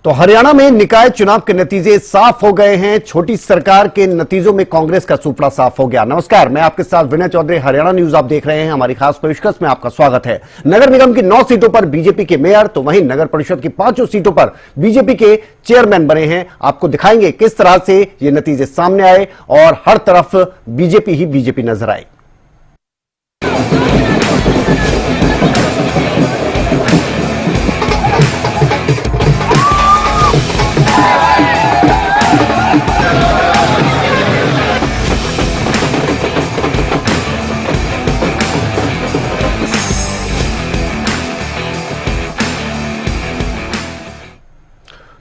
तो हरियाणा में निकाय चुनाव के नतीजे साफ हो गए हैं। छोटी सरकार के नतीजों में कांग्रेस का सुपड़ा साफ हो गया। नमस्कार, मैं आपके साथ विनय चौधरी, हरियाणा न्यूज आप देख रहे हैं। हमारी खास पेशकश में आपका स्वागत है। नगर निगम की 9 सीटों पर बीजेपी के मेयर, तो वहीं नगर परिषद की 5 सीटों पर बीजेपी के चेयरमैन बने हैं। आपको दिखाएंगे किस तरह से ये नतीजे सामने आए और हर तरफ बीजेपी ही बीजेपी नजर आई।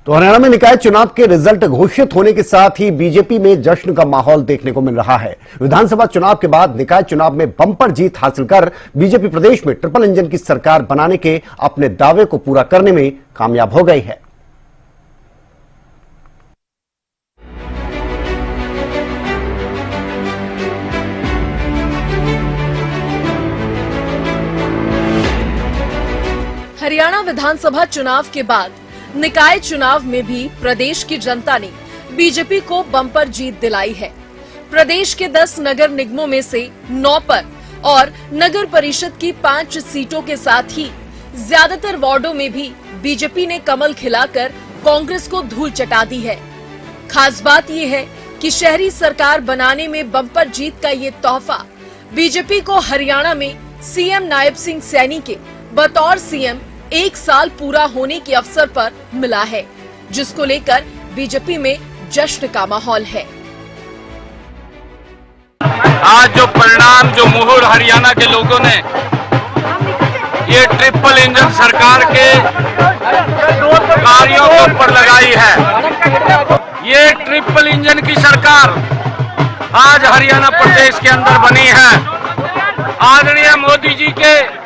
तो हरियाणा में निकाय चुनाव के रिजल्ट घोषित होने के साथ ही बीजेपी में जश्न का माहौल देखने को मिल रहा है। विधानसभा चुनाव के बाद निकाय चुनाव में बम्पर जीत हासिल कर बीजेपी प्रदेश में ट्रिपल इंजन की सरकार बनाने के अपने दावे को पूरा करने में कामयाब हो गई है। हरियाणा विधानसभा चुनाव के बाद निकाय चुनाव में भी प्रदेश की जनता ने बीजेपी को बम्पर जीत दिलाई है। प्रदेश के 10 नगर निगमों में से 9 पर और नगर परिषद की 5 सीटों के साथ ही ज्यादातर वार्डों में भी बीजेपी ने कमल खिलाकर कांग्रेस को धूल चटा दी है। खास बात यह है कि शहरी सरकार बनाने में बम्पर जीत का ये तोहफा बीजेपी को हरियाणा में सीएम नायब सिंह सैनी के बतौर सीएम 1 साल पूरा होने के अवसर पर मिला है, जिसको लेकर बीजेपी में जश्न का माहौल है। आज जो परिणाम, जो मुहर हरियाणा के लोगों ने ये ट्रिपल इंजन सरकार के कार्यों के ऊपर लगाई है, ये ट्रिपल इंजन की सरकार आज हरियाणा प्रदेश के अंदर बनी है। आदरणीय मोदी जी के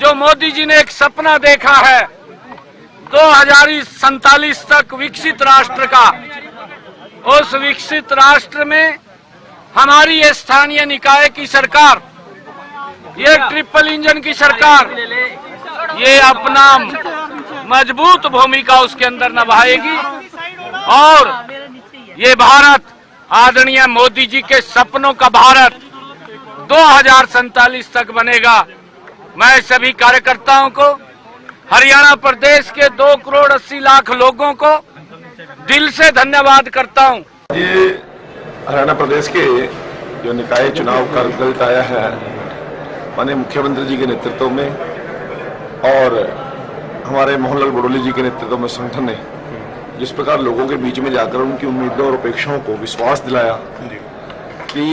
जो मोदी जी ने एक सपना देखा है 2047 तक विकसित राष्ट्र का, उस विकसित राष्ट्र में हमारी ये स्थानीय निकाय की सरकार, ये ट्रिपल इंजन की सरकार, ये अपना मजबूत भूमिका उसके अंदर निभाएगी और ये भारत आदरणीय मोदी जी के सपनों का भारत 2047 तक बनेगा। मैं सभी कार्यकर्ताओं को, हरियाणा प्रदेश के 2 करोड़ 80 लाख लोगों को दिल से धन्यवाद करता हूं। ये हरियाणा प्रदेश के जो निकाय चुनाव का रिजल्ट आया है माननीय मुख्यमंत्री जी के नेतृत्व में और हमारे मोहनलाल बड़ोली जी के नेतृत्व में संगठन ने जिस प्रकार लोगों के बीच में जाकर उनकी उम्मीदों और अपेक्षाओं को विश्वास दिलाया कि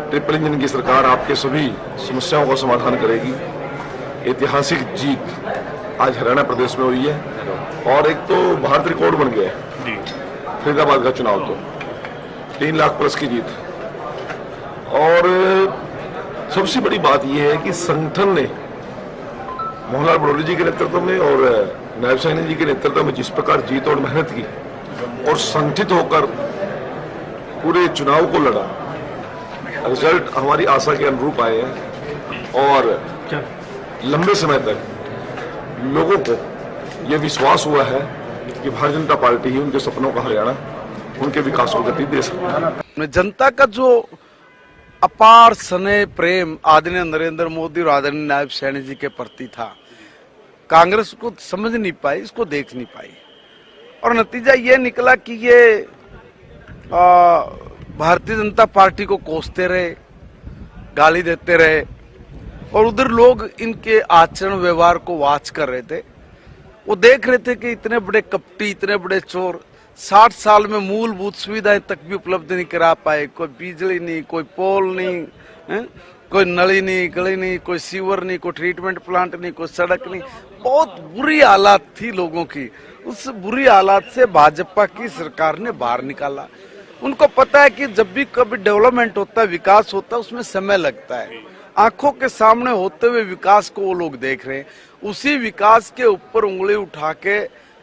ट्रिपल इंजन की सरकार आपके सभी समस्याओं का समाधान करेगी, ऐतिहासिक जीत आज हरियाणा प्रदेश में हुई है और एक तो भारत रिकॉर्ड बन गया है। फरीदाबाद का चुनाव तो 3 लाख प्लस की जीत, और सबसे बड़ी बात यह है कि संगठन ने मोहनलाल बड़ोली जी के नेतृत्व में और नायब सैनी जी के नेतृत्व में जिस प्रकार जीत और मेहनत की और संगठित होकर पूरे चुनाव को लड़ा, रिजल्ट हमारी आशा के अनुरूप आए हैं और लंबे समय तक लोगों को यह विश्वास हुआ है कि भारतीय जनता पार्टी ही उनके सपनों का हरियाणा, उनके विकास को गति दे सकती है। जनता का जो अपार स्नेह प्रेम आदरणीय नरेंद्र मोदी और आदरणीय नायब सैनी जी के प्रति था, कांग्रेस को समझ नहीं पाई, इसको देख नहीं पाई और नतीजा ये निकला कि ये भारतीय जनता पार्टी को कोसते रहे, गाली देते रहे और उधर लोग इनके आचरण व्यवहार को वाच कर रहे थे। वो देख रहे थे कि इतने बड़े कपटी, इतने बड़े चोर 60 साल में मूलभूत सुविधाएं तक भी उपलब्ध नहीं करा पाए। कोई बिजली नहीं, कोई पोल नहीं, कोई नली नहीं, गली नहीं, कोई सीवर नहीं, कोई ट्रीटमेंट प्लांट नहीं, कोई सड़क नहीं। बहुत बुरी हालात थी लोगों की। उस बुरी हालात से भाजपा की सरकार ने बाहर निकाला। उनको पता है कि जब भी कभी डेवलपमेंट होता है, विकास होता है, उसमें समय लगता है। आंखों के सामने होते हुए विकास को वो लोग देख रहे हैं, उसी विकास के ऊपर उंगली उठा के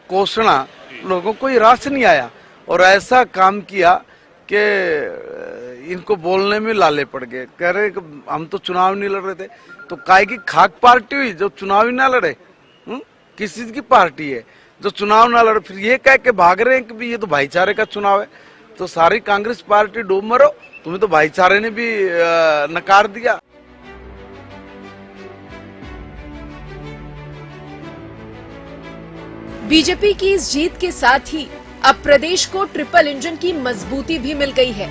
कोसना लोगों को ये रास नहीं आया और ऐसा काम किया कि इनको बोलने में लाले पड़ गए। कह रहे हम तो चुनाव नहीं लड़ रहे थे, तो काहे की खाक पार्टी हुई जो चुनाव ही ना लड़े? किस चीज की पार्टी है? जो चुनाव ना लड़, फिर ये कह के भाग रहे हैं कि भी ये तो भाईचारे का चुनाव है। तो सारी कांग्रेस पार्टी डूब मरो, तुम्हें तो भाईचारे ने भी नकार दिया। बीजेपी की इस जीत के साथ ही अब प्रदेश को ट्रिपल इंजन की मजबूती भी मिल गई है।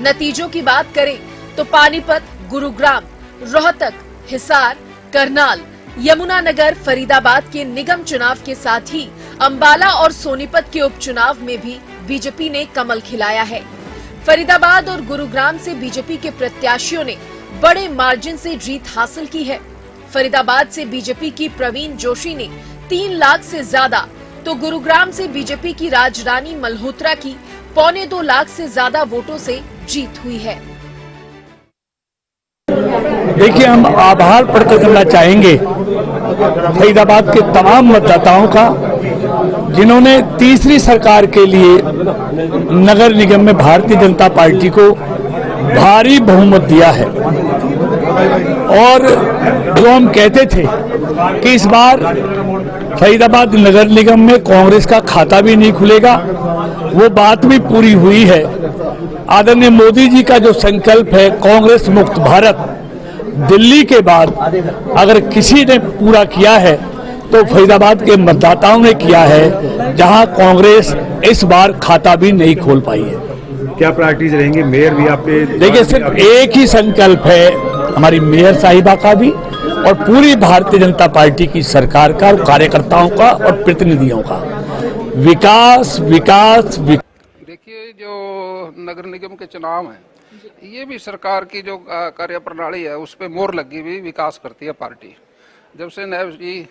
नतीजों की बात करें तो पानीपत, गुरुग्राम, रोहतक, हिसार, करनाल, यमुनानगर, फरीदाबाद के निगम चुनाव के साथ ही अंबाला और सोनीपत के उपचुनाव में भी बीजेपी ने कमल खिलाया है। फरीदाबाद और गुरुग्राम से बीजेपी के प्रत्याशियों ने बड़े मार्जिन से जीत हासिल की है। फरीदाबाद से बीजेपी की प्रवीण जोशी ने 3 लाख से ज्यादा, तो गुरुग्राम से बीजेपी की राजरानी मल्होत्रा की 1.25 लाख से ज्यादा वोटों से जीत हुई है। देखिए, हम आभार प्रकट करना चाहेंगे फरीदाबाद के तमाम मतदाताओं का, जिन्होंने तीसरी सरकार के लिए नगर निगम में भारतीय जनता पार्टी को भारी बहुमत दिया है। और जो हम कहते थे कि इस बार फरीदाबाद नगर निगम में कांग्रेस का खाता भी नहीं खुलेगा, वो बात भी पूरी हुई है। आदरणीय मोदी जी का जो संकल्प है कांग्रेस मुक्त भारत, दिल्ली के बाद अगर किसी ने पूरा किया है तो फरीदाबाद के मतदाताओं ने किया है, जहां कांग्रेस इस बार खाता भी नहीं खोल पाई है। क्या प्रायोरिटीज रहेंगी? मेयर भी आपके? देखिए, सिर्फ एक ही संकल्प है हमारी मेयर साहिबा का भी और पूरी भारतीय जनता पार्टी की सरकार का, कार्यकर्ताओं का और प्रतिनिधियों का, विकास विकास विकास। देखिए, जो नगर निगम के चुनाव हैं, ये भी सरकार की जो कार्य प्रणाली है उस पर मोहर लगी हुई विकास करती है पार्टी। जब से नायब जी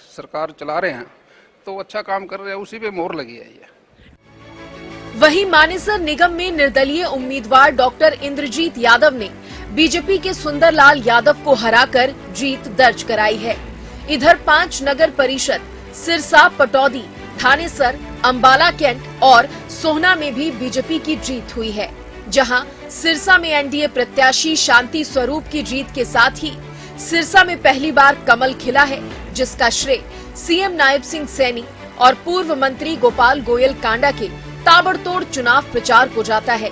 सरकार चला रहे हैं तो अच्छा काम कर रहे हैं, उसी पे मोहर लगी है ये। वहीं मानेसर निगम में निर्दलीय उम्मीदवार डॉक्टर इंद्रजीत यादव ने बीजेपी के सुंदरलाल यादव को हराकर जीत दर्ज कराई है। इधर 5 नगर परिषद सिरसा, पटौदी, थानेसर, अंबाला कैंट और सोहना में भी बीजेपी की जीत हुई है, जहां सिरसा में एनडीए प्रत्याशी शांति स्वरूप की जीत के साथ ही सिरसा में पहली बार कमल खिला है, जिसका श्रेय सीएम नायब सिंह सैनी और पूर्व मंत्री गोपाल गोयल कांडा के ताबड़तोड़ चुनाव प्रचार को जाता है।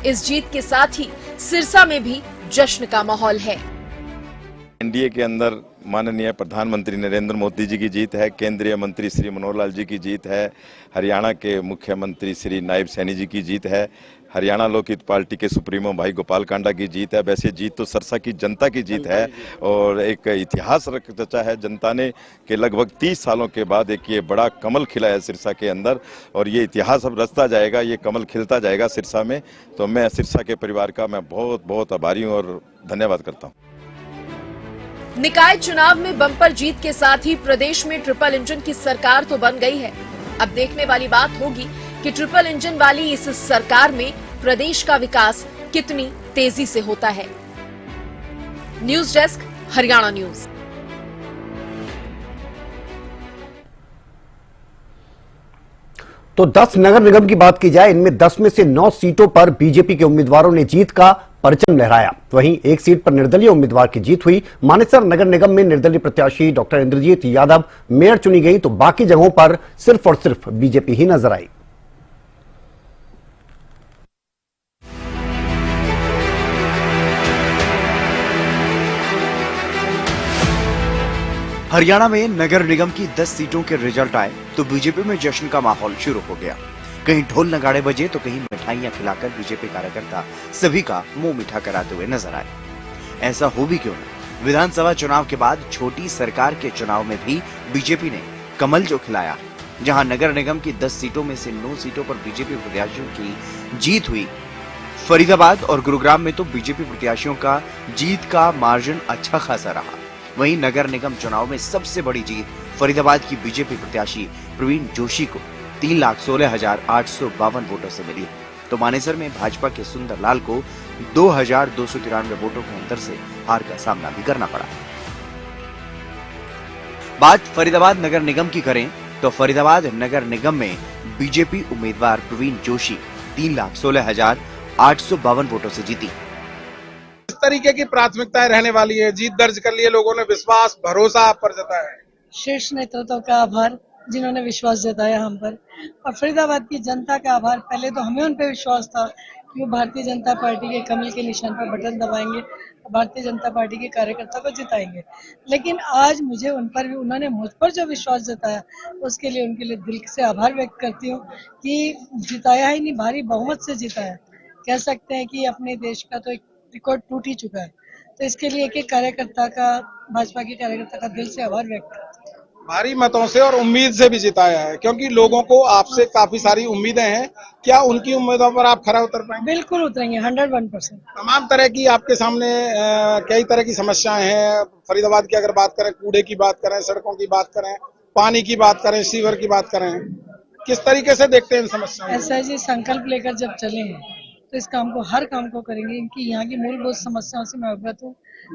इस जीत के साथ ही सिरसा में भी जश्न का माहौल है। एनडीए के अंदर माननीय प्रधानमंत्री नरेंद्र मोदी जी की जीत है, केंद्रीय मंत्री श्री मनोहर लाल जी की जीत है, हरियाणा के मुख्यमंत्री श्री नायब सैनी जी की जीत है, हरियाणा लोकहित पार्टी के सुप्रीमो भाई गोपाल कांडा की जीत है। वैसे जीत तो सिरसा की जनता की जीत है और एक इतिहास रचा है जनता ने कि लगभग 30 सालों के बाद एक ये बड़ा कमल खिला है सिरसा के अंदर, और ये इतिहास अब रचता जाएगा, ये कमल खिलता जाएगा सिरसा में। तो मैं सिरसा के परिवार का मैं बहुत बहुत आभारी हूँ और धन्यवाद करता हूँ। निकाय चुनाव में बम्पर जीत के साथ ही प्रदेश में ट्रिपल इंजन की सरकार तो बन गई है। अब देखने वाली बात होगी कि ट्रिपल इंजन वाली इस सरकार में प्रदेश का विकास कितनी तेजी से होता है। News desk, Haryana news. तो 10 नगर निगम की बात की जाए, इनमें 10 में से 9 सीटों पर बीजेपी के उम्मीदवारों ने जीत का परचम लहराया। वहीं एक सीट पर निर्दलीय उम्मीदवार की जीत हुई। मानेसर नगर निगम में निर्दलीय प्रत्याशी डॉक्टर इंद्रजीत यादव मेयर चुनी गई, तो बाकी जगहों पर सिर्फ और सिर्फ बीजेपी ही नजर आई। हरियाणा में नगर निगम की 10 सीटों के रिजल्ट आए तो बीजेपी में जश्न का माहौल शुरू हो गया। कहीं ढोल नगाड़े बजे तो कहीं मिठाइयां खिलाकर बीजेपी कार्यकर्ता सभी का मुंह मीठा कराते हुए नजर आए। ऐसा हो भी क्यों न, विधानसभा चुनाव के बाद छोटी सरकार के चुनाव में भी बीजेपी ने कमल जो खिलाया, जहां नगर निगम की 10 सीटों में से 9 सीटों पर बीजेपी प्रत्याशियों की जीत हुई। फरीदाबाद और गुरुग्राम में तो बीजेपी प्रत्याशियों का जीत का मार्जिन अच्छा खासा रहा। वहीं नगर निगम चुनाव में सबसे बड़ी जीत फरीदाबाद की बीजेपी प्रत्याशी प्रवीण जोशी को 3,16,852 वोटों से मिली। तो मानेसर में भाजपा के सुंदर लाल को 2,293 वोटों के अंतर से हार का सामना भी करना पड़ा। बात फरीदाबाद नगर निगम की करें तो फरीदाबाद नगर निगम में बीजेपी उम्मीदवार प्रवीण जोशी 3,16,852 वोटों से जीती। इस तरीके की प्राथमिकताएं रहने वाली है। जीत दर्ज कर लिए लोगों ने, विश्वास भरोसा आप पर जताया है। शीर्ष नेतृत्व का आभार। जिन्होंने विश्वास जताया हम पर, और फरीदाबाद की जनता का आभार। पहले तो हमें उन पर विश्वास था कि वो भारतीय जनता पार्टी के कमल के निशान पर बटन दबाएंगे, भारतीय जनता पार्टी के कार्यकर्ता को जिताएंगे, लेकिन आज मुझे उन पर भी, उन्होंने मुझ पर जो विश्वास जताया उसके लिए उनके लिए दिल से आभार व्यक्त करती हूँ कि जिताया ही नहीं, भारी बहुमत से जिताया। कह सकते हैं कि अपने देश का तो एक रिकॉर्ड टूट ही चुका है, तो इसके लिए एक एक कार्यकर्ता का, भाजपा के कार्यकर्ता का दिल से आभार व्यक्त करती हूँ। भारी मतों से और उम्मीद से भी जिताया है, क्योंकि लोगों को आपसे काफी सारी उम्मीदें हैं। क्या उनकी उम्मीदों पर आप खरा उतर पाएंगे? बिल्कुल उतरेंगे, 101%। तमाम तरह की आपके सामने कई तरह की समस्याएं हैं। फरीदाबाद की अगर बात करें, कूड़े की बात करें, सड़कों की बात करें, पानी की बात करें, सीवर की बात करें, किस तरीके से देखते हैं इन समस्याओं को? ऐसा जी, संकल्प लेकर जब चले हैं तो इस काम को, हर काम को करेंगे। इनकी यहाँ की मूलभूत समस्याओं से मैं अवगत हूँ,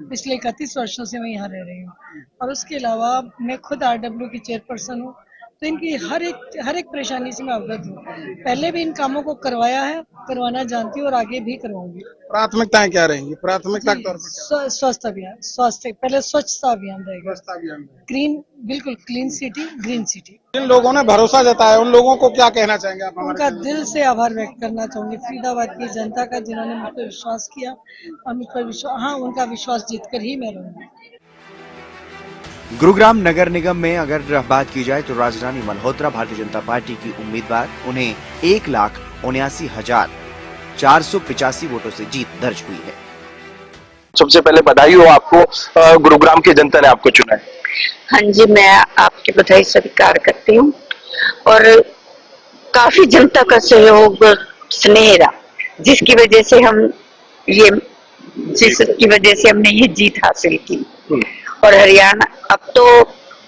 पिछले 31 वर्षों से मैं यहाँ रह रही हूँ, और उसके अलावा मैं खुद RW की चेयरपर्सन हूँ, तो इनकी हर एक परेशानी से मैं अवगत हूँ। पहले भी इन कामों को करवाया है, करवाना जानती हूँ और आगे भी करवाऊंगी। प्राथमिकताएं क्या रहेंगी? प्राथमिकता के तौर पर स्वास्थ्य अभियान, स्वास्थ्य पहले, स्वच्छता अभियान रहेगा, स्वच्छता अभियान। ग्रीन, बिल्कुल क्लीन सिटी, ग्रीन सिटी। जिन लोगों ने भरोसा जताया उन लोगों को क्या कहना चाहेंगे आप? उनका दिल से आभार व्यक्त करना चाहूंगी, फरीदाबाद की जनता का, जिन्होंने मुझ पर विश्वास किया और मुझ पर विश्वास, हाँ, उनका विश्वास जीतकर ही मैं रहूंगी। गुरुग्राम नगर निगम में अगर बात की जाए तो राजधानी मल्होत्रा भारतीय जनता पार्टी की उम्मीदवार, उन्हें 1,79,485 वोटों से जीत दर्ज हुई है। सबसे पहले बधाई हो आपको, गुरुग्राम की जनता ने आपको चुना है। हाँ जी, मैं आपकी बधाई स्वीकार करती हूँ, और काफी जनता का सहयोग, स्नेह रहा, जिसकी वजह से हमने ये जीत हासिल की। और हरियाणा, अब तो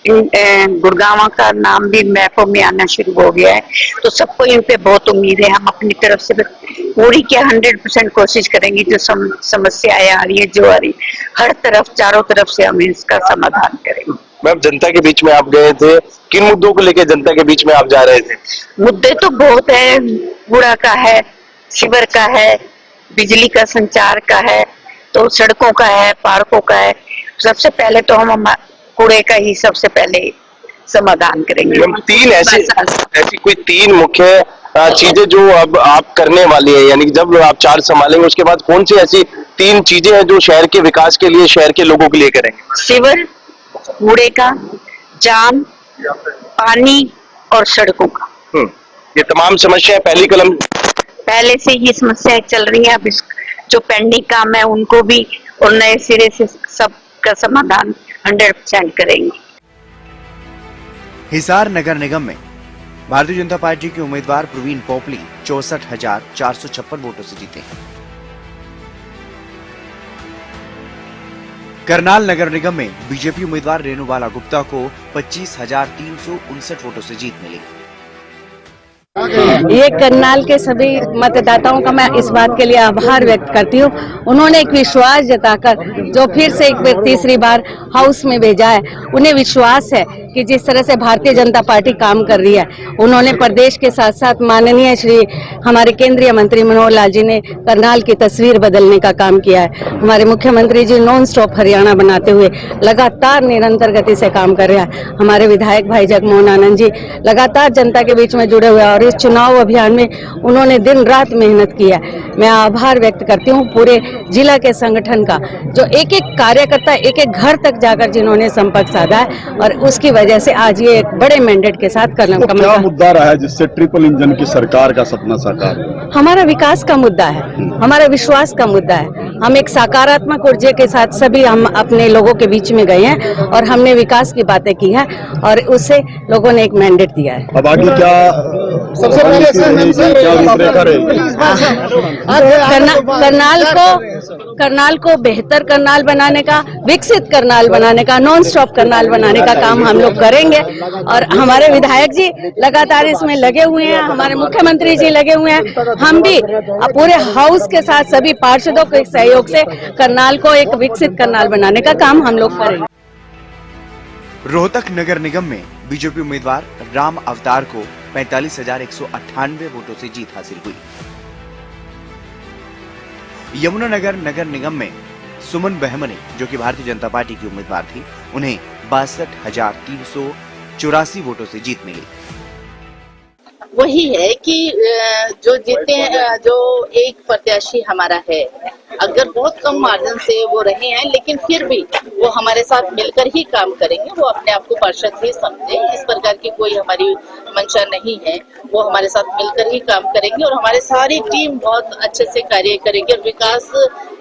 गुड़गांव का नाम भी मैपों में आना शुरू हो गया है, तो सबको इन पे बहुत उम्मीद है। हम अपनी तरफ से पूरी क्या 100% कोशिश करेंगे। जो समस्याएं आ रही है, जो आ रही, हर तरफ, चारों तरफ से हम इसका समाधान करेंगे। मैम, जनता के बीच में आप गए थे, किन मुद्दों को लेकर जनता के बीच में आप जा रहे थे? मुद्दे तो बहुत है, कूड़ा का है, सीवर का है, बिजली का, संचार का है, तो सड़कों का है, पार्कों का है। सबसे पहले तो हम कूड़े का ही सबसे पहले समाधान करेंगे। तीन ऐसी कोई 3 मुख्य चीजें जो अब आप करने वाली है, यानी कि जब आप चार्ज संभालेंगे उसके बाद कौन सी ऐसी 3 चीजें हैं जो शहर के विकास के लिए, शहर के लोगों के लिए करेंगे? सीवर, कूड़े का जाम, पानी और सड़कों का। ये तमाम समस्याएं पहले से ये समस्याएं चल रही हैं, अब जो पेंडिंग काम है उनको भी, और नए सिरे से सबका समाधान 100% करेंगे। हिसार नगर निगम में भारतीय जनता पार्टी के उम्मीदवार प्रवीण पोपली 64,456 वोटों से जीते हैं। करनाल नगर निगम में बीजेपी उम्मीदवार रेणुबाला गुप्ता को 25,359 वोटों से जीत मिली। ये करनाल के सभी मतदाताओं का मैं इस बात के लिए आभार व्यक्त करती हूँ। उन्होंने एक विश्वास जताकर जो फिर से एक तीसरी बार हाउस में भेजा है, उन्हें विश्वास है कि जिस तरह से भारतीय जनता पार्टी काम कर रही है, उन्होंने प्रदेश के साथ साथ माननीय श्री हमारे केंद्रीय मंत्री मनोहर लाल जी ने करनाल की तस्वीर बदलने का काम किया है। हमारे मुख्यमंत्री जी नॉन स्टॉप हरियाणा बनाते हुए लगातार निरंतर गति से काम कर रहे हैं। हमारे विधायक भाई जगमोहन आनंद जी लगातार जनता के बीच में जुड़े हुए हैं, और इस चुनाव अभियान में उन्होंने दिन रात मेहनत की है। मैं आभार व्यक्त करती हूँ पूरे जिला के संगठन का, जो एक एक कार्यकर्ता, एक एक घर तक जाकर जिन्होंने संपर्क साधा है, और उसकी वजह से आज ये एक बड़े मैंडेट के साथ करना। तो क्या मुद्दा रहा है जिससे ट्रिपल इंजन की सरकार का सपना साकार हुआ? हमारा विकास का मुद्दा है, हमारा विश्वास का मुद्दा है। हम एक सकारात्मक ऊर्जा के साथ सभी हम अपने लोगों के बीच में गए हैं, और हमने विकास की बातें की है, और उससे लोगों ने एक मैंडेट दिया है। अब आगे क्या सबसे पहले करनाल को बेहतर करनाल बनाने का, विकसित करनाल बनाने का, नॉन स्टॉप करनाल बनाने का काम हम लोग करेंगे। और हमारे विधायक जी लगातार इसमें लगे हुए हैं, हमारे मुख्यमंत्री जी लगे हुए हैं, हम भी पूरे हाउस के साथ सभी पार्षदों के सहयोग से करनाल को एक विकसित करनाल बनाने का काम हम लोग करेंगे। रोहतक नगर निगम में बीजेपी उम्मीदवार राम अवतार को 45,198 वोटों से जीत हासिल हुई। यमुनानगर नगर निगम में सुमन बहमनी, जो कि भारतीय जनता पार्टी की उम्मीदवार थी, उन्हें 62,300 84 वोटों से जीत मिली। वही है कि जो जीते जो एक प्रत्याशी हमारा है, अगर बहुत कम मार्जिन से वो रहे हैं, लेकिन फिर भी वो हमारे साथ मिलकर ही काम करेंगे। वो अपने आप को पार्षद ही समझे, इस प्रकार की कोई हमारी मंशा नहीं है। वो हमारे साथ मिलकर ही काम करेंगे और हमारी सारी टीम बहुत अच्छे से कार्य करेगी। और विकास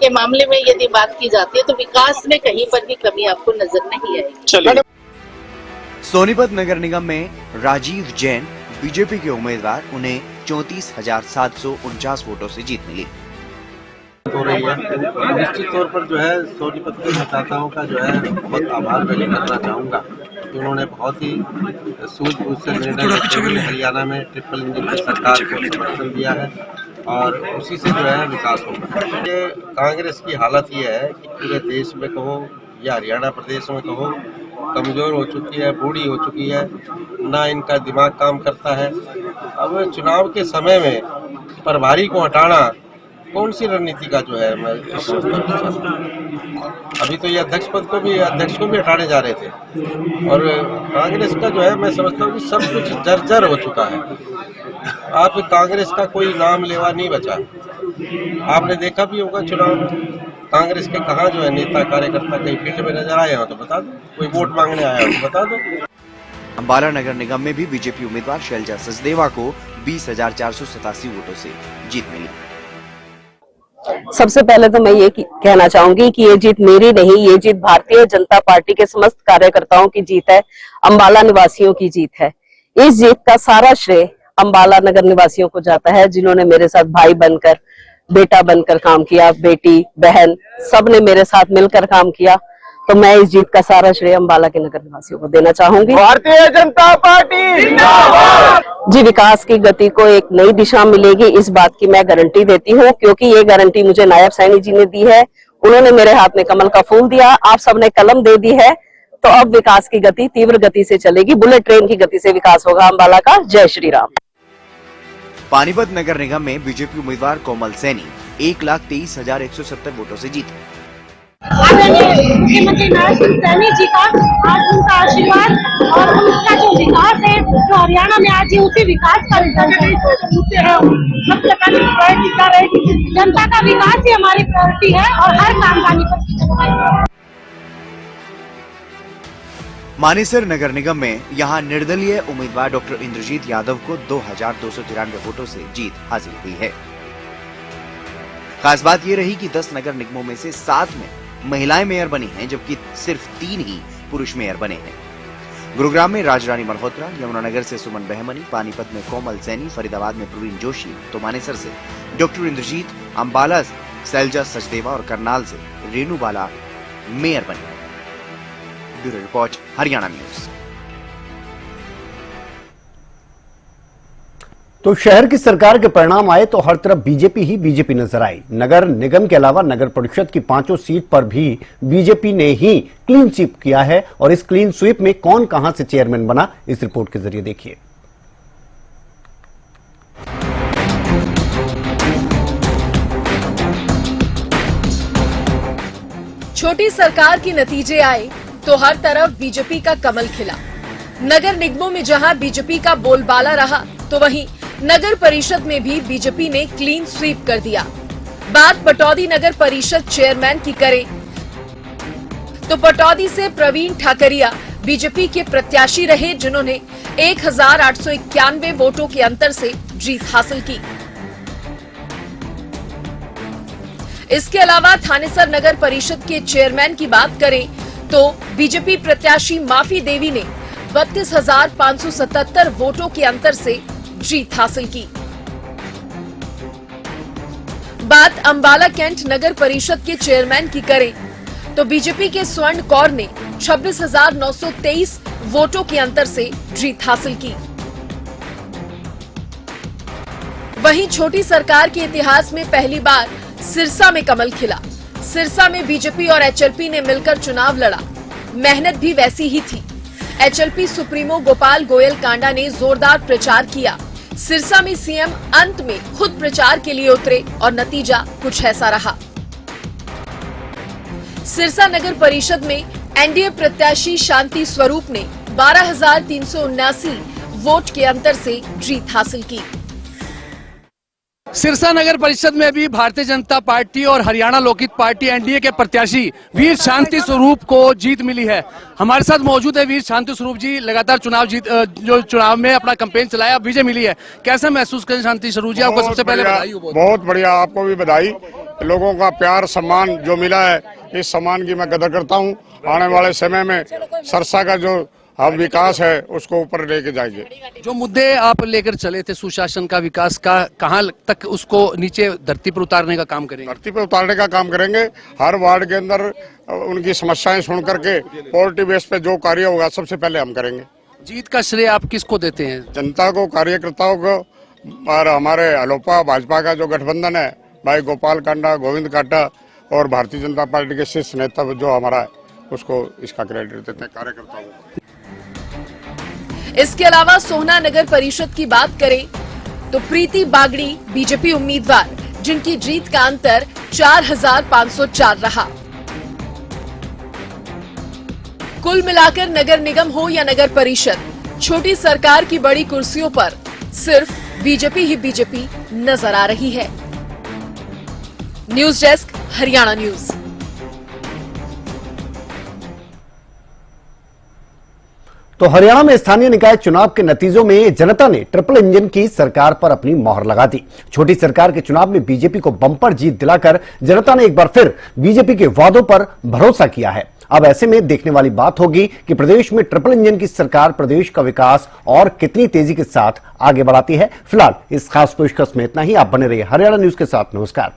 के मामले में यदि बात की जाती है तो विकास में कहीं पर भी कमी आपको नजर नहीं आएगी। सोनीपत नगर निगम में राजीव जैन बीजेपी के उम्मीदवार, उन्हें 34,749 वोटों से जीत मिली। हो रही है, निश्चित तौर पर जो है सोनीपत के मतदाताओं का जो है बहुत आभार व्यक्त करना चाहूँगा कि उन्होंने बहुत ही सूझबूझ से निर्णय लेते हुए हरियाणा में ट्रिपल इंजन की सरकार को समर्थन दिया है और उसी से जो है विकास होगा। ये कांग्रेस की हालत ये है कि पूरे देश में कहो या हरियाणा प्रदेश में कहो, कमजोर हो चुकी है, बूढ़ी हो चुकी है, ना इनका दिमाग काम करता है। अब चुनाव के समय में प्रभारी को हटाना कौन सी रणनीति का जो है, मैं अभी तो ये अध्यक्ष को भी हटाने जा रहे थे। और कांग्रेस का जो है मैं समझता हूँ कि सब कुछ जर्जर हो चुका है। आप कांग्रेस का कोई नाम लेवा नहीं बचा। आपने देखा भी होगा चुनाव कांग्रेस के कहाँ जो है नेता कार्यकर्ता कहीं फील्ड में नजर आए हो तो बता दो, कोई वोट मांगने आया हो तो बता दो। अंबाला नगर निगम में भी बीजेपी उम्मीदवार शैलजा सचदेवा को 20,487 वोटों से जीत मिली। सबसे पहले तो मैं ये कहना चाहूंगी कि ये जीत मेरी नहीं, ये जीत भारतीय जनता पार्टी के समस्त कार्यकर्ताओं की जीत है, अंबाला निवासियों की जीत है। इस जीत का सारा श्रेय अंबाला नगर निवासियों को जाता है, जिन्होंने मेरे साथ भाई बनकर, बेटा बनकर काम किया, बेटी बहन सब ने मेरे साथ मिलकर काम किया। तो मैं इस जीत का सारा श्रेय अंबाला के नगर निवासियों को देना चाहूंगी। भारतीय जनता पार्टी जिंदाबाद। जी, विकास की गति को एक नई दिशा मिलेगी, इस बात की मैं गारंटी देती हूँ, क्योंकि ये गारंटी मुझे नायब सैनी जी ने दी है। उन्होंने मेरे हाथ में कमल का फूल दिया, आप सबने कलम दे दी है, तो अब विकास की गति तीव्र गति से चलेगी, बुलेट ट्रेन की गति से विकास होगा अंबाला का। जय श्री राम। पानीपत नगर निगम में बीजेपी उम्मीदवार कोमल सैनी 1,23,170 वोटों से जीते। मुख्यमंत्री नायब सैनी जी का आज उनका आशीर्वाद और उनका जो विकास है, जो हरियाणा में आज उसी विकास का रिजल्ट है। सब प्रकार की प्रायोरिटी क्या रहेगी, जनता का विकास ही हमारी प्रायोरिटी है और हर काम पानीपत। मानेसर नगर निगम में यहां निर्दलीय उम्मीदवार डॉक्टर इंद्रजीत यादव को 2,293 वोटों से जीत हासिल हुई है। खास बात यह रही कि 10 नगर निगमों में से 7 में महिलाएं मेयर बनी हैं, जबकि सिर्फ 3 ही पुरुष मेयर बने हैं। गुरुग्राम में राजरानी मल्होत्रा, यमुनानगर से सुमन बहमनी, पानीपत में कोमल सैनी, फरीदाबाद में प्रवीण जोशी, तो मानेसर से डॉक्टर इंद्रजीत, अंबाला से शैलजा सचदेवा और करनाल से रेणु बाला मेयर बने। Bureau report, Haryana news. तो शहर की सरकार के परिणाम आए तो हर तरफ बीजेपी ही बीजेपी नजर आई। नगर निगम के अलावा नगर परिषद की 5 सीट पर भी बीजेपी ने ही क्लीन स्वीप किया है। और इस क्लीन स्वीप में कौन कहां से चेयरमैन बना, इस रिपोर्ट के जरिए देखिए। छोटी सरकार के नतीजे आए तो हर तरफ बीजेपी का कमल खिला। नगर निगमों में जहां बीजेपी का बोलबाला रहा, तो वहीं नगर परिषद में भी बीजेपी ने क्लीन स्वीप कर दिया। बात पटौदी नगर परिषद चेयरमैन की करें तो पटौदी से प्रवीण ठाकरिया बीजेपी के प्रत्याशी रहे, जिन्होंने 1,891 वोटों के अंतर से जीत हासिल की। इसके अलावा थानेसर नगर परिषद के चेयरमैन की बात करें तो बीजेपी प्रत्याशी माफी देवी ने 32,577 वोटों के अंतर से जीत हासिल की। बात अंबाला कैंट नगर परिषद के चेयरमैन की करें तो बीजेपी के स्वर्ण कौर ने 26,923 वोटों के अंतर से जीत हासिल की। वहीं छोटी सरकार के इतिहास में पहली बार सिरसा में कमल खिला। सिरसा में बीजेपी और एचएलपी ने मिलकर चुनाव लड़ा। मेहनत भी वैसी ही थी। एचएलपी सुप्रीमो गोपाल गोयल कांडा ने जोरदार प्रचार किया। सिरसा में सीएम अंत में खुद प्रचार के लिए उतरे और नतीजा कुछ ऐसा रहा। सिरसा नगर परिषद में एनडीए प्रत्याशी शांति स्वरूप ने 12,379 वोट के अंतर से जीत हासिल की। सिरसा नगर परिषद में भी भारतीय जनता पार्टी और हरियाणा लोकहित पार्टी एनडीए के प्रत्याशी वीर शांति स्वरूप को जीत मिली है। हमारे साथ मौजूद है वीर शांति स्वरूप जी। लगातार चुनाव में अपना कैंपेन चलाया, विजय मिली है, कैसा महसूस करें शांति स्वरूप जी? आपको सबसे पहले बधाई हो। बहुत बढ़िया, आपको भी बधाई। लोगों का प्यार सम्मान जो मिला है, इस सम्मान की मैं कदर करता हूँ। आने वाले समय में सिरसा का जो अब विकास है उसको ऊपर लेके जाएंगे। जो मुद्दे आप लेकर चले थे, सुशासन का, विकास का, कहाँ तक उसको नीचे धरती पर उतारने का काम करेंगे? धरती पर उतारने का काम करेंगे। हर वार्ड के अंदर उनकी समस्याएं सुन करके पॉजिटिव बेस पे जो कार्य होगा सबसे पहले हम करेंगे। जीत का श्रेय आप किसको देते हैं? जनता को, कार्यकर्ताओं को, और हमारे अलोपा भाजपा का जो गठबंधन है, भाई गोपाल कांडा, गोविंद कांडा और भारतीय जनता पार्टी के शीर्ष नेता जो हमारा है, उसको इसका क्रेडिट देते हैं, कार्यकर्ताओं को। इसके अलावा सोहना नगर परिषद की बात करें तो प्रीति बागड़ी बीजेपी उम्मीदवार, जिनकी जीत का अंतर 4,504 रहा। कुल मिलाकर नगर निगम हो या नगर परिषद, छोटी सरकार की बड़ी कुर्सियों पर सिर्फ बीजेपी ही बीजेपी नजर आ रही है। News desk, Haryana news. तो हरियाणा में स्थानीय निकाय चुनाव के नतीजों में जनता ने ट्रिपल इंजन की सरकार पर अपनी मोहर लगा दी। छोटी सरकार के चुनाव में बीजेपी को बम्पर जीत दिलाकर जनता ने एक बार फिर बीजेपी के वादों पर भरोसा किया है। अब ऐसे में देखने वाली बात होगी कि प्रदेश में ट्रिपल इंजन की सरकार प्रदेश का विकास और कितनी तेजी के साथ आगे बढ़ाती है। फिलहाल इस खास पेशकश में इतना ही। आप बने रहिए हरियाणा न्यूज के साथ। नमस्कार।